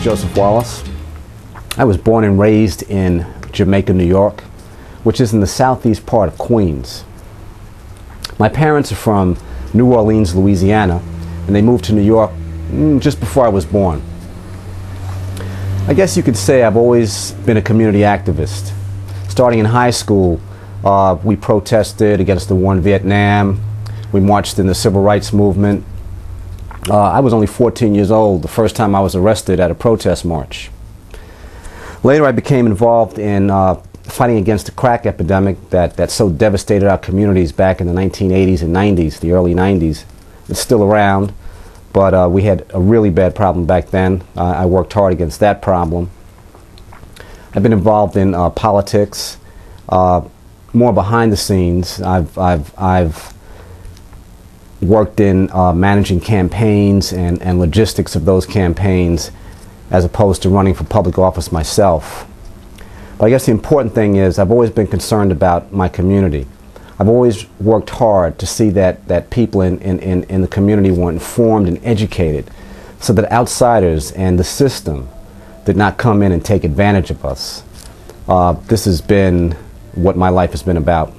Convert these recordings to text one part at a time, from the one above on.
Joseph Wallace. I was born and raised in Jamaica, New York, which is in the southeast part of Queens. My parents are from New Orleans, Louisiana, and they moved to New York just before I was born. I guess you could say I've always been a community activist. Starting in high school, we protested against the war in Vietnam. We marched in the civil rights movement. I was only 14 years old the first time I was arrested at a protest march. Later I became involved in fighting against the crack epidemic that so devastated our communities back in the 1980s and 90s, the early 90s. It's still around, but we had a really bad problem back then. I worked hard against that problem. I've been involved in politics, more behind the scenes. I've worked in managing campaigns and logistics of those campaigns as opposed to running for public office myself. But I guess the important thing is I've always been concerned about my community. I've always worked hard to see that people in the community were informed and educated so that outsiders and the system did not come in and take advantage of us. This has been what my life has been about.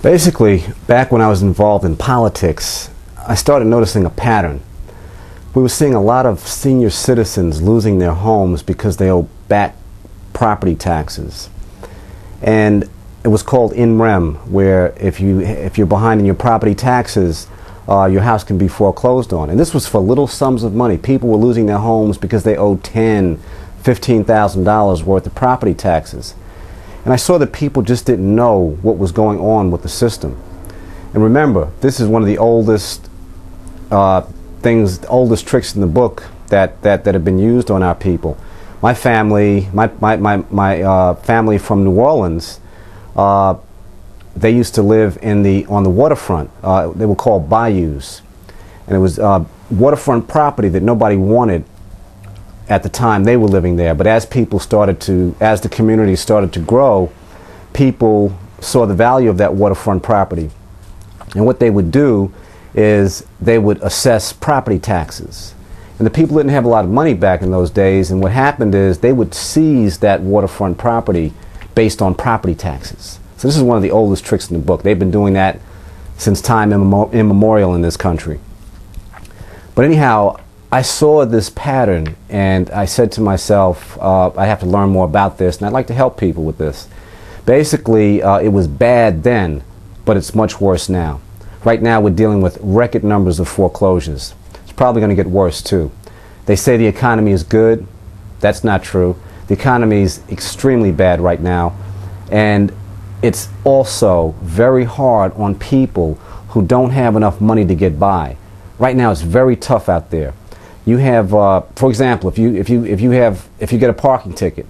Basically, back when I was involved in politics, I started noticing a pattern. We were seeing a lot of senior citizens losing their homes because they owe back property taxes. And it was called in rem, where if you're behind in your property taxes, your house can be foreclosed on. And this was for little sums of money. People were losing their homes because they owed $10,000, $15,000 worth of property taxes. And I saw that people just didn't know what was going on with the system. And remember, this is one of the oldest oldest tricks in the book that have been used on our people. My family, my family from New Orleans, they used to live on the waterfront. They were called bayous, and it was waterfront property that nobody wanted at the time they were living there. But as the community started to grow, people saw the value of that waterfront property. And what they would do is they would assess property taxes. And the people didn't have a lot of money back in those days, and what happened is they would seize that waterfront property based on property taxes. So this is one of the oldest tricks in the book. They've been doing that since time immemorial in this country. But anyhow, I saw this pattern, and I said to myself, I have to learn more about this, and I'd like to help people with this. Basically, it was bad then, but it's much worse now. Right now, we're dealing with record numbers of foreclosures. It's probably going to get worse, too. They say the economy is good. That's not true. The economy is extremely bad right now, and it's also very hard on people who don't have enough money to get by. Right now, it's very tough out there. You have, for example, if you get a parking ticket,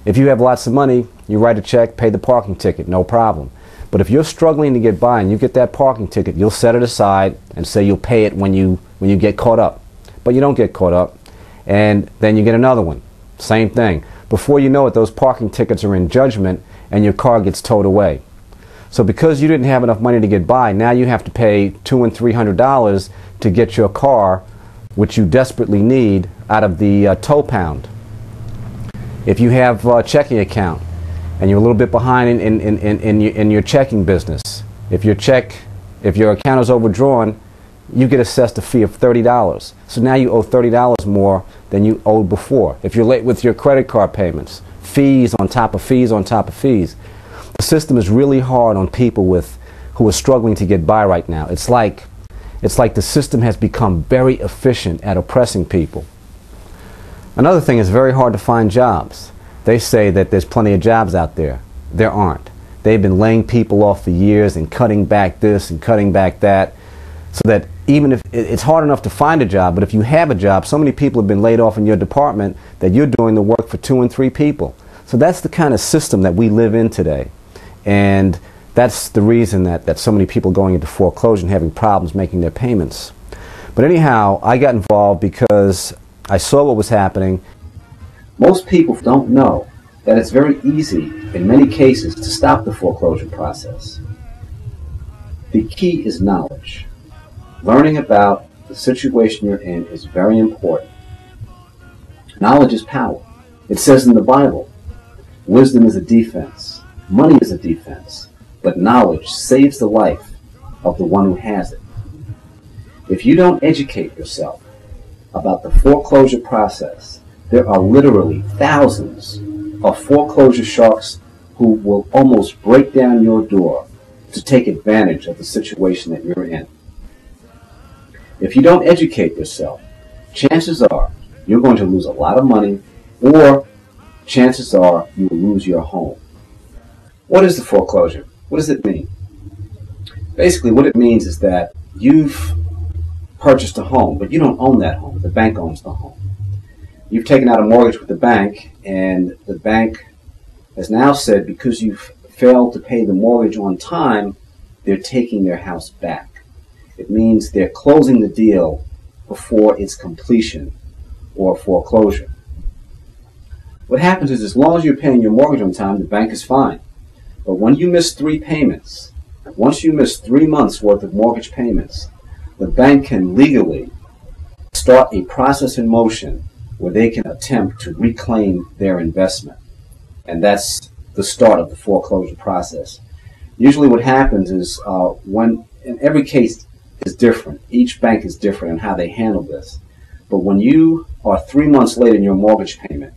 if you have lots of money, you write a check, pay the parking ticket, no problem. But if you're struggling to get by and you get that parking ticket, you'll set it aside and say you'll pay it when you get caught up. But you don't get caught up, and then you get another one. Same thing. Before you know it, those parking tickets are in judgment and your car gets towed away. So because you didn't have enough money to get by, now you have to pay $200 and $300 to get your car, which you desperately need, out of the tow pound. If you have a checking account and you're a little bit behind in your checking business, if your account is overdrawn, you get assessed a fee of $30. So now you owe $30 more than you owed before. If you're late with your credit card payments, fees on top of fees on top of fees. The system is really hard on people who are struggling to get by right now. It's like the system has become very efficient at oppressing people. Another thing is very hard to find jobs. They say that there's plenty of jobs out there. There aren't. They've been laying people off for years and cutting back this and cutting back that, so that even if it's hard enough to find a job, but if you have a job, so many people have been laid off in your department that you're doing the work for 2 and 3 people. So that's the kind of system that we live in today. And that's the reason that so many people are going into foreclosure and having problems making their payments. But anyhow, I got involved because I saw what was happening. Most people don't know that it's very easy, in many cases, to stop the foreclosure process. The key is knowledge. Learning about the situation you're in is very important. Knowledge is power. It says in the Bible, wisdom is a defense, money is a defense, but knowledge saves the life of the one who has it. If you don't educate yourself about the foreclosure process, there are literally thousands of foreclosure sharks who will almost break down your door to take advantage of the situation that you're in. If you don't educate yourself, chances are you're going to lose a lot of money, or chances are you will lose your home. What is the foreclosure? What does it mean? Basically, what it means is that you've purchased a home, but you don't own that home. The bank owns the home. You've taken out a mortgage with the bank, and the bank has now said because you've failed to pay the mortgage on time, they're taking their house back. It means they're closing the deal before its completion or foreclosure. What happens is, as long as you're paying your mortgage on time, the bank is fine. But when you miss 3 payments, once you miss 3 months worth of mortgage payments, the bank can legally start a process in motion where they can attempt to reclaim their investment. And that's the start of the foreclosure process. Usually what happens is and every case is different. Each bank is different in how they handle this. But when you are 3 months late in your mortgage payment,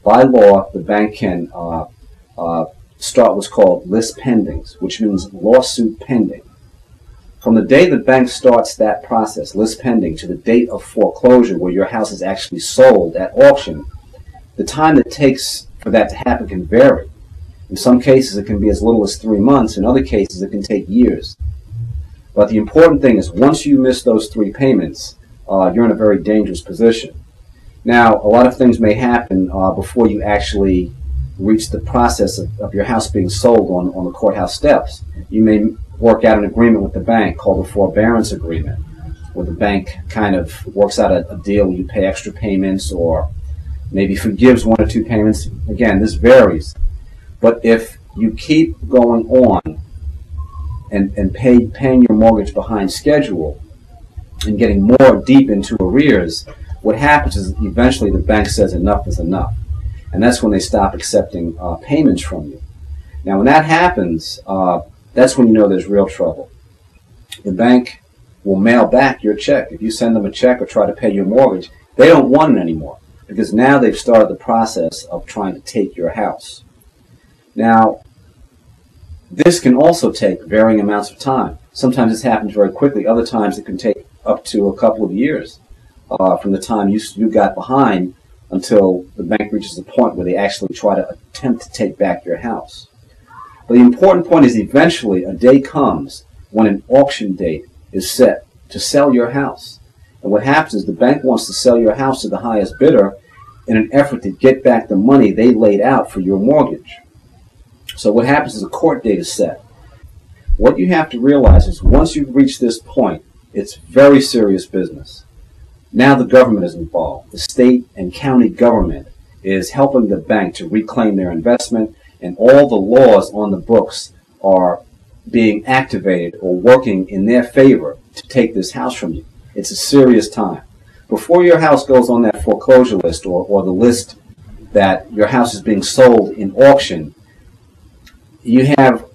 by law, the bank can start what's called lis pendens, which means lawsuit pending. From the day the bank starts that process, lis pending, to the date of foreclosure where your house is actually sold at auction, the time it takes for that to happen can vary. In some cases, it can be as little as 3 months. In other cases, it can take years. But the important thing is, once you miss those 3 payments, you're in a very dangerous position. Now, a lot of things may happen before you actually reach the process of your house being sold on the courthouse steps. You may work out an agreement with the bank called a forbearance agreement, where the bank kind of works out a deal where you pay extra payments or maybe forgives 1 or 2 payments. Again, this varies. But if you keep going on and paying your mortgage behind schedule and getting more deep into arrears, what happens is eventually the bank says enough is enough. And that's when they stop accepting payments from you. Now, when that happens, that's when you know there's real trouble. The bank will mail back your check. If you send them a check or try to pay your mortgage, they don't want it anymore, because now they've started the process of trying to take your house. Now, this can also take varying amounts of time. Sometimes this happens very quickly. Other times it can take up to a couple of years from the time you got behind until the bank reaches the point where they actually try to attempt to take back your house. But the important point is, eventually a day comes when an auction date is set to sell your house. And what happens is the bank wants to sell your house to the highest bidder in an effort to get back the money they laid out for your mortgage. So what happens is a court date is set. What you have to realize is, once you've reached this point, it's very serious business. Now the government is involved. The state and county government is helping the bank to reclaim their investment, and all the laws on the books are being activated or working in their favor to take this house from you. It's a serious time. Before your house goes on that foreclosure list or the list that your house is being sold in auction, you have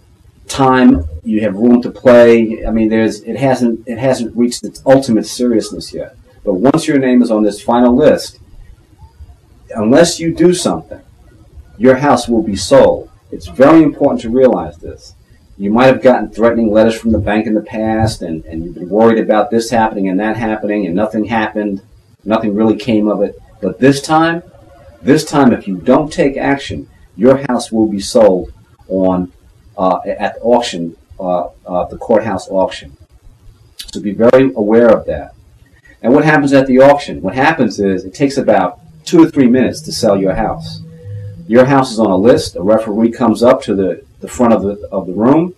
time, you have room to play. I mean, it hasn't reached its ultimate seriousness yet. But once your name is on this final list, unless you do something, your house will be sold. It's very important to realize this. You might have gotten threatening letters from the bank in the past, and you've been worried about this happening and that happening, and nothing happened. Nothing really came of it. But this time, if you don't take action, your house will be sold at the auction, the courthouse auction. So be very aware of that. And what happens at the auction? What happens is, it takes about 2 or 3 minutes to sell your house. Your house is on a list. A referee comes up to the front of the room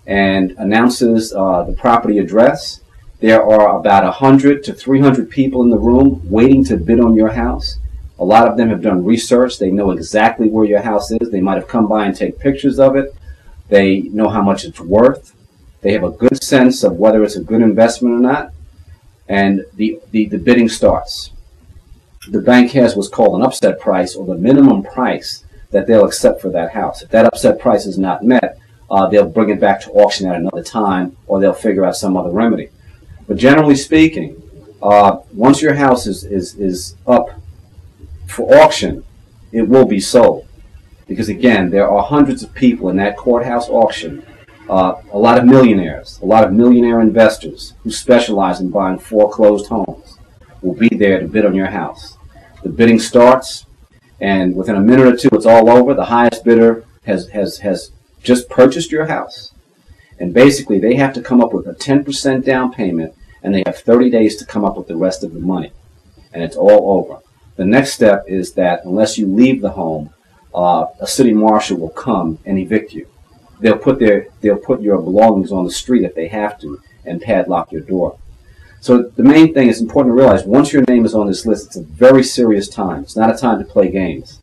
and announces the property address. There are about 100 to 300 people in the room waiting to bid on your house. A lot of them have done research. They know exactly where your house is. They might have come by and take pictures of it. They know how much it's worth. They have a good sense of whether it's a good investment or not. And the bidding starts. the bank has what's called an upset price, or the minimum price that they'll accept for that house. If that upset price is not met, they'll bring it back to auction at another time, or they'll figure out some other remedy. But generally speaking, once your house is up for auction, it will be sold. Because again, there are hundreds of people in that courthouse auction, a lot of millionaires, a lot of millionaire investors who specialize in buying foreclosed homes will be there to bid on your house. The bidding starts, and within a minute or two, it's all over. The highest bidder has just purchased your house. And basically, they have to come up with a 10% down payment, and they have 30 days to come up with the rest of the money. And it's all over. The next step is that unless you leave the home, a city marshal will come and evict you. They'll put your belongings on the street if they have to, and padlock your door. So the main thing is important to realize, once your name is on this list, it's a very serious time. It's not a time to play games.